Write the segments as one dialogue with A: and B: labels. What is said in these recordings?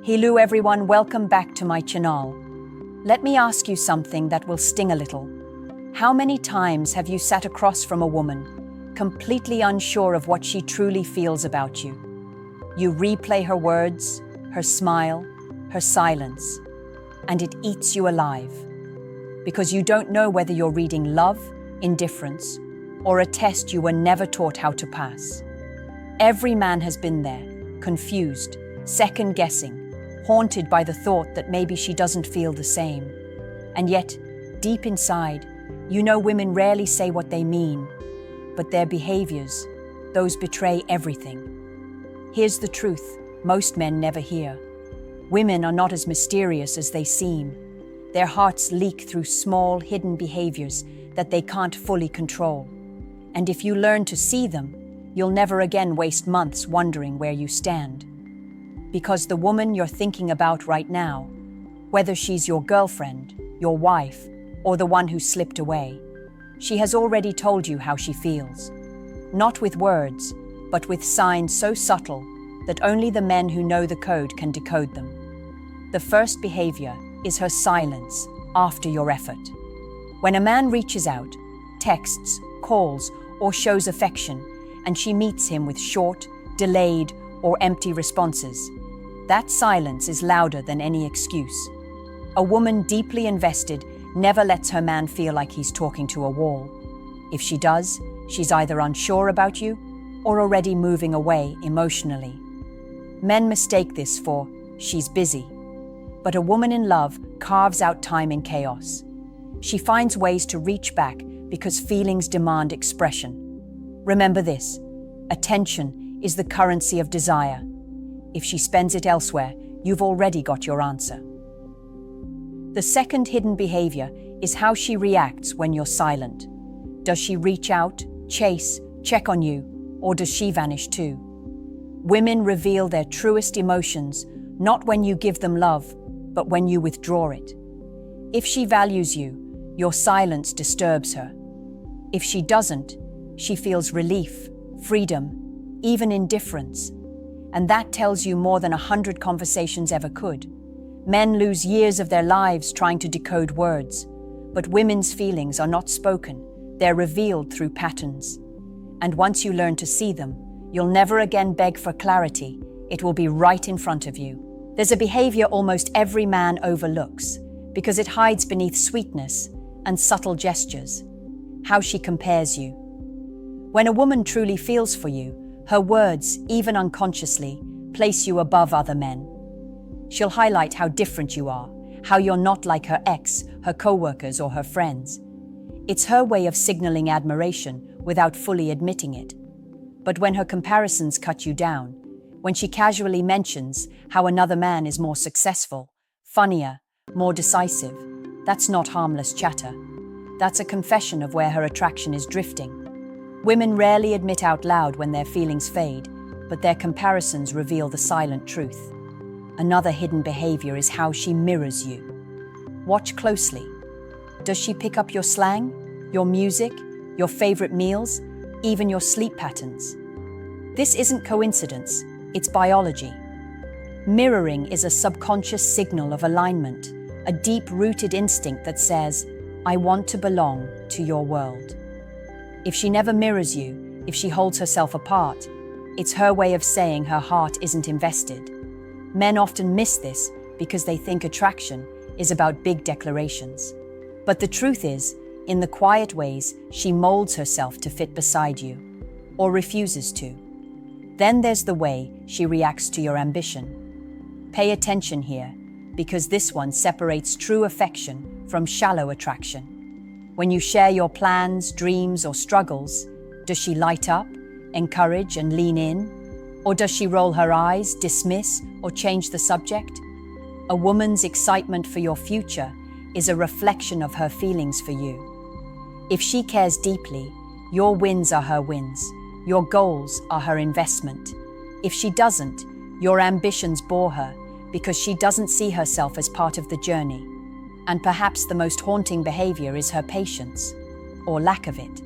A: Hello everyone, welcome back to my channel. Let me ask you something that will sting a little. How many times have you sat across from a woman, completely unsure of what she truly feels about you? You replay her words, her smile, her silence, and it eats you alive. Because you don't know whether you're reading love, indifference, or a test you were never taught how to pass. Every man has been there, confused, second-guessing, haunted by the thought that maybe she doesn't feel the same. And yet, deep inside, you know women rarely say what they mean, but their behaviors, those betray everything. Here's the truth most men never hear. Women are not as mysterious as they seem. Their hearts leak through small, hidden behaviors that they can't fully control. And if you learn to see them, you'll never again waste months wondering where you stand. Because the woman you're thinking about right now, whether she's your girlfriend, your wife, or the one who slipped away, she has already told you how she feels. Not with words, but with signs so subtle that only the men who know the code can decode them. The first behavior is her silence after your effort. When a man reaches out, texts, calls, or shows affection, and she meets him with short, delayed, or empty responses, that silence is louder than any excuse. A woman deeply invested never lets her man feel like he's talking to a wall. If she does, she's either unsure about you or already moving away emotionally. Men mistake this for she's busy. But a woman in love carves out time in chaos. She finds ways to reach back because feelings demand expression. Remember this: attention is the currency of desire. If she spends it elsewhere, you've already got your answer. The second hidden behavior is how she reacts when you're silent. Does she reach out, chase, check on you, or does she vanish too? Women reveal their truest emotions not when you give them love, but when you withdraw it. If she values you, your silence disturbs her. If she doesn't, she feels relief, freedom, even indifference. And that tells you more than 100 conversations ever could. Men lose years of their lives trying to decode words, but women's feelings are not spoken, they're revealed through patterns. And once you learn to see them, you'll never again beg for clarity, it will be right in front of you. There's a behavior almost every man overlooks, because it hides beneath sweetness and subtle gestures: how she compares you. When a woman truly feels for you, her words, even unconsciously, place you above other men. She'll highlight how different you are, how you're not like her ex, her co-workers, or her friends. It's her way of signaling admiration without fully admitting it. But when her comparisons cut you down, when she casually mentions how another man is more successful, funnier, more decisive, that's not harmless chatter. That's a confession of where her attraction is drifting. Women rarely admit out loud when their feelings fade, but their comparisons reveal the silent truth. Another hidden behavior is how she mirrors you. Watch closely. Does she pick up your slang, your music, your favorite meals, even your sleep patterns? This isn't coincidence, it's biology. Mirroring is a subconscious signal of alignment, a deep-rooted instinct that says, "I want to belong to your world." If she never mirrors you, if she holds herself apart, it's her way of saying her heart isn't invested. Men often miss this because they think attraction is about big declarations. But the truth is, in the quiet ways, she molds herself to fit beside you, or refuses to. Then there's the way she reacts to your ambition. Pay attention here, because this one separates true affection from shallow attraction. When you share your plans, dreams, or struggles, does she light up, encourage, and lean in? Or does she roll her eyes, dismiss, or change the subject? A woman's excitement for your future is a reflection of her feelings for you. If she cares deeply, your wins are her wins, your goals are her investment. If she doesn't, your ambitions bore her because she doesn't see herself as part of the journey. And perhaps the most haunting behavior is her patience, or lack of it.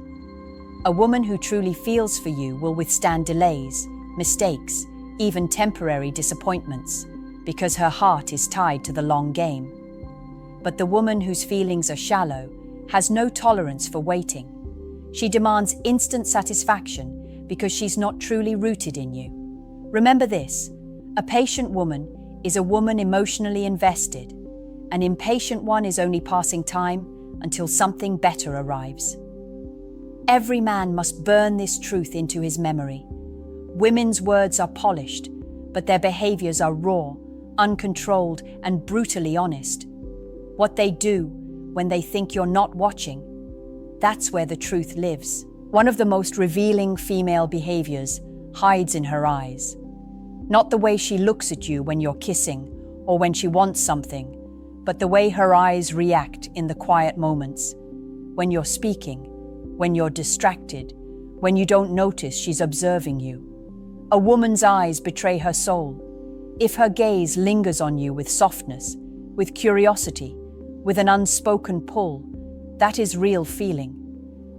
A: A woman who truly feels for you will withstand delays, mistakes, even temporary disappointments, because her heart is tied to the long game. But the woman whose feelings are shallow has no tolerance for waiting. She demands instant satisfaction because she's not truly rooted in you. Remember this: a patient woman is a woman emotionally invested. An impatient one is only passing time until something better arrives. Every man must burn this truth into his memory. Women's words are polished, but their behaviors are raw, uncontrolled, and brutally honest. What they do when they think you're not watching, that's where the truth lives. One of the most revealing female behaviors hides in her eyes. Not the way she looks at you when you're kissing or when she wants something, but the way her eyes react in the quiet moments. When you're speaking, when you're distracted, when you don't notice she's observing you. A woman's eyes betray her soul. If her gaze lingers on you with softness, with curiosity, with an unspoken pull, that is real feeling.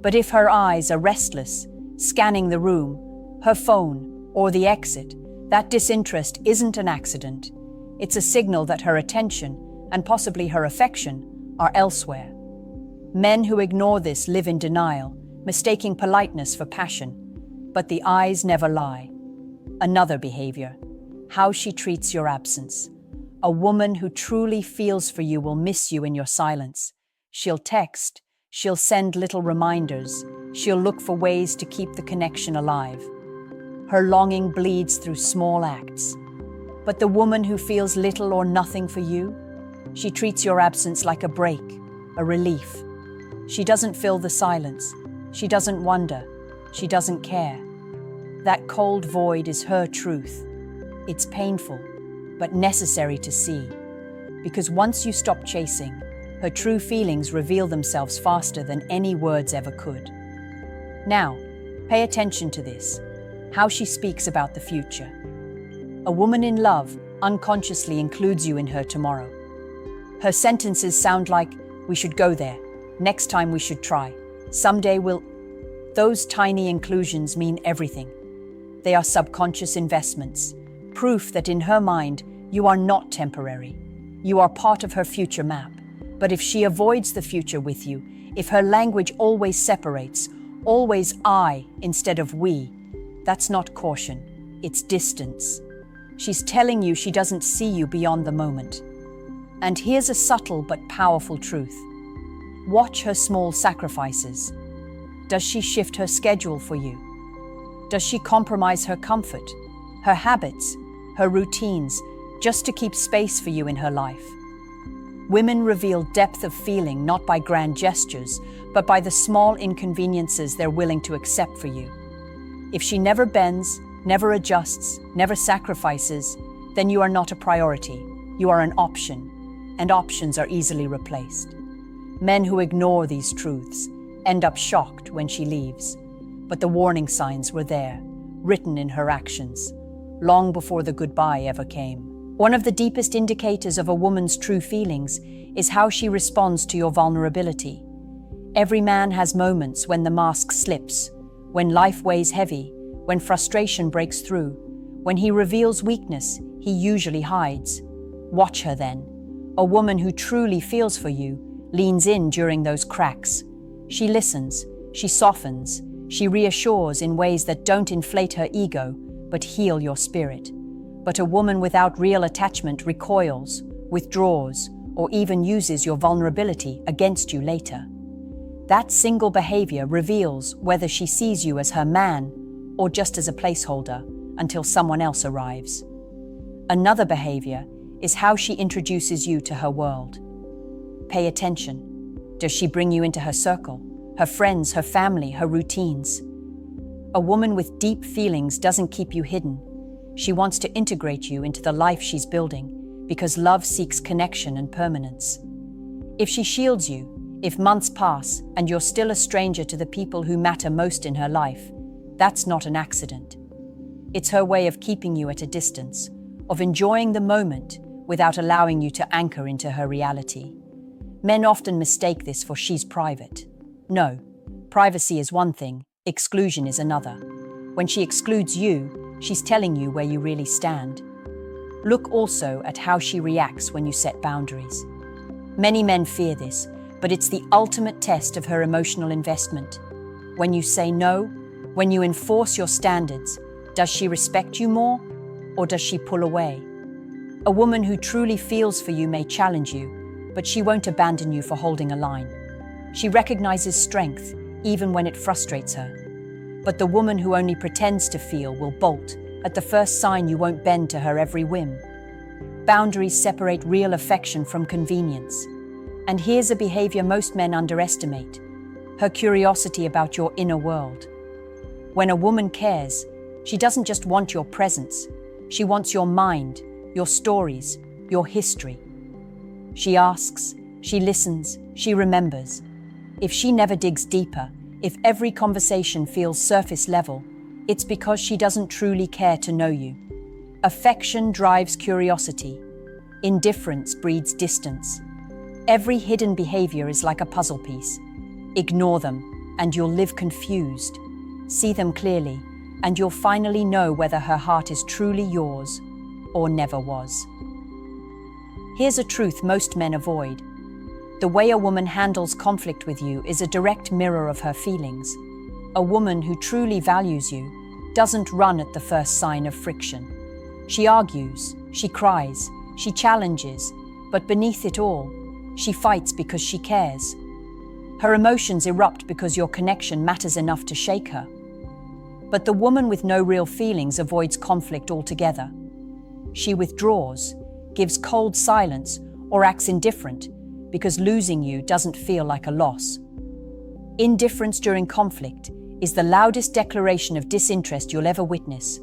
A: But if her eyes are restless, scanning the room, her phone, or the exit, that disinterest isn't an accident. It's a signal that her attention, and possibly her affection, are elsewhere. Men who ignore this live in denial, mistaking politeness for passion. But the eyes never lie. Another behavior: how she treats your absence. A woman who truly feels for you will miss you in your silence. She'll text, she'll send little reminders, she'll look for ways to keep the connection alive. Her longing bleeds through small acts. But the woman who feels little or nothing for you, she treats your absence like a break, a relief. She doesn't fill the silence. She doesn't wonder. She doesn't care. That cold void is her truth. It's painful, but necessary to see. Because once you stop chasing, her true feelings reveal themselves faster than any words ever could. Now, pay attention to this: how she speaks about the future. A woman in love unconsciously includes you in her tomorrow. Her sentences sound like, "We should go there. Next time we should try. Someday we'll..." Those tiny inclusions mean everything. They are subconscious investments, proof that in her mind, you are not temporary. You are part of her future map. But if she avoids the future with you, if her language always separates, always I instead of we, that's not caution, it's distance. She's telling you she doesn't see you beyond the moment. And here's a subtle but powerful truth. Watch her small sacrifices. Does she shift her schedule for you? Does she compromise her comfort, her habits, her routines, just to keep space for you in her life? Women reveal depth of feeling not by grand gestures, but by the small inconveniences they're willing to accept for you. If she never bends, never adjusts, never sacrifices, then you are not a priority. You are an option, and options are easily replaced. Men who ignore these truths end up shocked when she leaves. But the warning signs were there, written in her actions, long before the goodbye ever came. One of the deepest indicators of a woman's true feelings is how she responds to your vulnerability. Every man has moments when the mask slips, when life weighs heavy, when frustration breaks through. When he reveals weakness, he usually hides. Watch her then. A woman who truly feels for you leans in during those cracks. She listens, she softens, she reassures in ways that don't inflate her ego, but heal your spirit. But a woman without real attachment recoils, withdraws, or even uses your vulnerability against you later. That single behavior reveals whether she sees you as her man or just as a placeholder until someone else arrives. Another behavior is how she introduces you to her world. Pay attention. Does she bring you into her circle, her friends, her family, her routines? A woman with deep feelings doesn't keep you hidden. She wants to integrate you into the life she's building, because love seeks connection and permanence. If she shields you, if months pass and you're still a stranger to the people who matter most in her life, that's not an accident. It's her way of keeping you at a distance, of enjoying the moment without allowing you to anchor into her reality. Men often mistake this for she's private. No, privacy is one thing, exclusion is another. When she excludes you, she's telling you where you really stand. Look also at how she reacts when you set boundaries. Many men fear this, but it's the ultimate test of her emotional investment. When you say no, when you enforce your standards, does she respect you more, or does she pull away? A woman who truly feels for you may challenge you, but she won't abandon you for holding a line. She recognizes strength, even when it frustrates her. But the woman who only pretends to feel will bolt at the first sign you won't bend to her every whim. Boundaries separate real affection from convenience. And here's a behavior most men underestimate: her curiosity about your inner world. When a woman cares, she doesn't just want your presence, she wants your mind, your stories, your history. She asks, she listens, she remembers. If she never digs deeper, if every conversation feels surface level, it's because she doesn't truly care to know you. Affection drives curiosity. Indifference breeds distance. Every hidden behavior is like a puzzle piece. Ignore them, and you'll live confused. See them clearly, and you'll finally know whether her heart is truly yours or never was. Here's a truth most men avoid. The way a woman handles conflict with you is a direct mirror of her feelings. A woman who truly values you doesn't run at the first sign of friction. She argues, she cries, she challenges, but beneath it all, she fights because she cares. Her emotions erupt because your connection matters enough to shake her. But the woman with no real feelings avoids conflict altogether. She withdraws, gives cold silence, or acts indifferent because losing you doesn't feel like a loss. Indifference during conflict is the loudest declaration of disinterest you'll ever witness.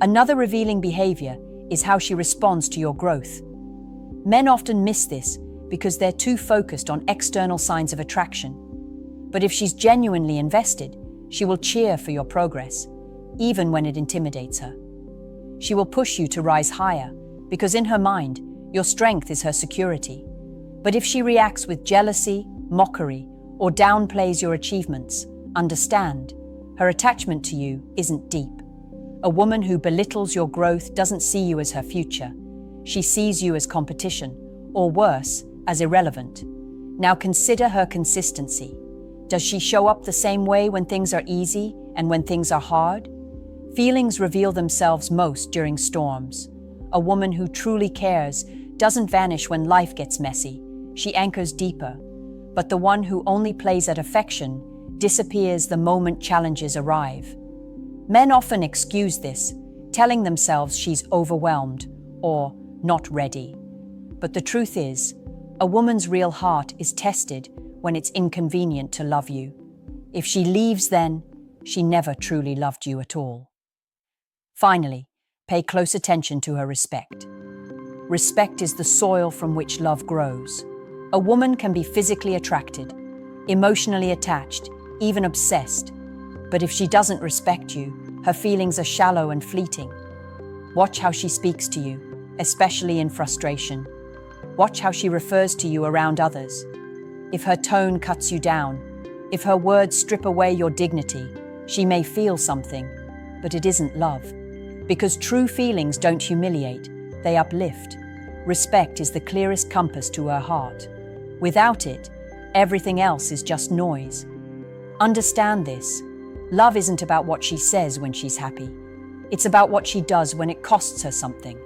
A: Another revealing behavior is how she responds to your growth. Men often miss this because they're too focused on external signs of attraction. But if she's genuinely invested, she will cheer for your progress, even when it intimidates her. She will push you to rise higher, because in her mind, your strength is her security. But if she reacts with jealousy, mockery, or downplays your achievements, understand, her attachment to you isn't deep. A woman who belittles your growth doesn't see you as her future. She sees you as competition, or worse, as irrelevant. Now consider her consistency. Does she show up the same way when things are easy and when things are hard? Feelings reveal themselves most during storms. A woman who truly cares doesn't vanish when life gets messy. She anchors deeper. But the one who only plays at affection disappears the moment challenges arrive. Men often excuse this, telling themselves she's overwhelmed or not ready. But the truth is, a woman's real heart is tested when it's inconvenient to love you. If she leaves then, she never truly loved you at all. Finally, pay close attention to her respect. Respect is the soil from which love grows. A woman can be physically attracted, emotionally attached, even obsessed. But if she doesn't respect you, her feelings are shallow and fleeting. Watch how she speaks to you, especially in frustration. Watch how she refers to you around others. If her tone cuts you down, if her words strip away your dignity, she may feel something, but it isn't love. Because true feelings don't humiliate, they uplift. Respect is the clearest compass to her heart. Without it, everything else is just noise. Understand this. Love isn't about what she says when she's happy. It's about what she does when it costs her something.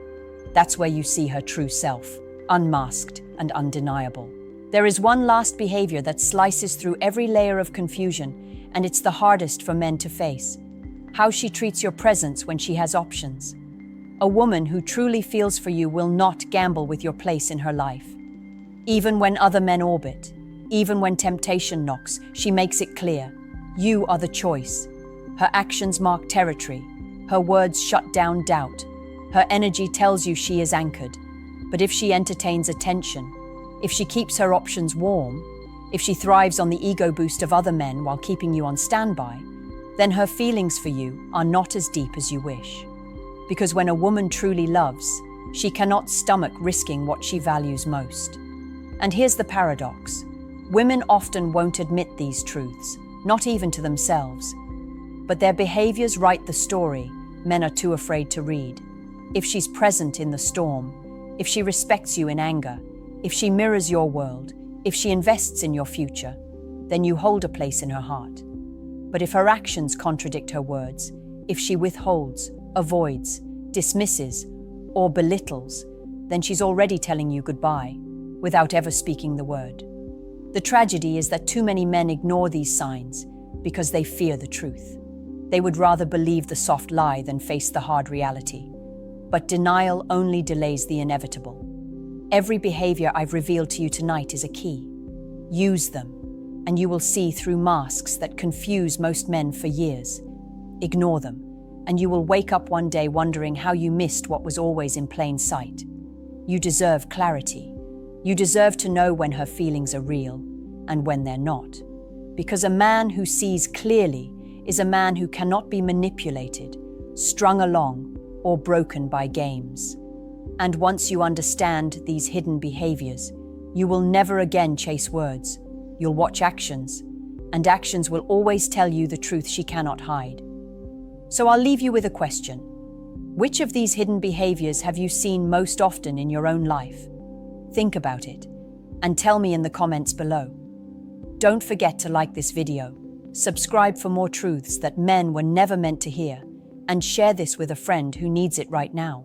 A: That's where you see her true self, unmasked and undeniable. There is one last behavior that slices through every layer of confusion, and it's the hardest for men to face. How she treats your presence when she has options. A woman who truly feels for you will not gamble with your place in her life. Even when other men orbit, even when temptation knocks, she makes it clear. You are the choice. Her actions mark territory. Her words shut down doubt. Her energy tells you she is anchored. But if she entertains attention, if she keeps her options warm, if she thrives on the ego boost of other men while keeping you on standby, then her feelings for you are not as deep as you wish. Because when a woman truly loves, she cannot stomach risking what she values most. And here's the paradox. Women often won't admit these truths, not even to themselves. But their behaviors write the story men are too afraid to read. if she's present in the storm, if she respects you in anger, if she mirrors your world, if she invests in your future, then you hold a place in her heart. But if her actions contradict her words, if she withholds, avoids, dismisses, or belittles, then she's already telling you goodbye, without ever speaking the word. The tragedy is that too many men ignore these signs because they fear the truth. They would rather believe the soft lie than face the hard reality. But denial only delays the inevitable. Every behavior I've revealed to you tonight is a key. Use them, and you will see through masks that confuse most men for years. Ignore them, and you will wake up one day wondering how you missed what was always in plain sight. You deserve clarity. You deserve to know when her feelings are real and when they're not. Because a man who sees clearly is a man who cannot be manipulated, strung along, or broken by games. And once you understand these hidden behaviors, you will never again chase words. You'll watch actions, and actions will always tell you the truth she cannot hide. So I'll leave you with a question. Which of these hidden behaviors have you seen most often in your own life? Think about it, and tell me in the comments below. Don't forget to like this video, subscribe for more truths that men were never meant to hear, and share this with a friend who needs it right now.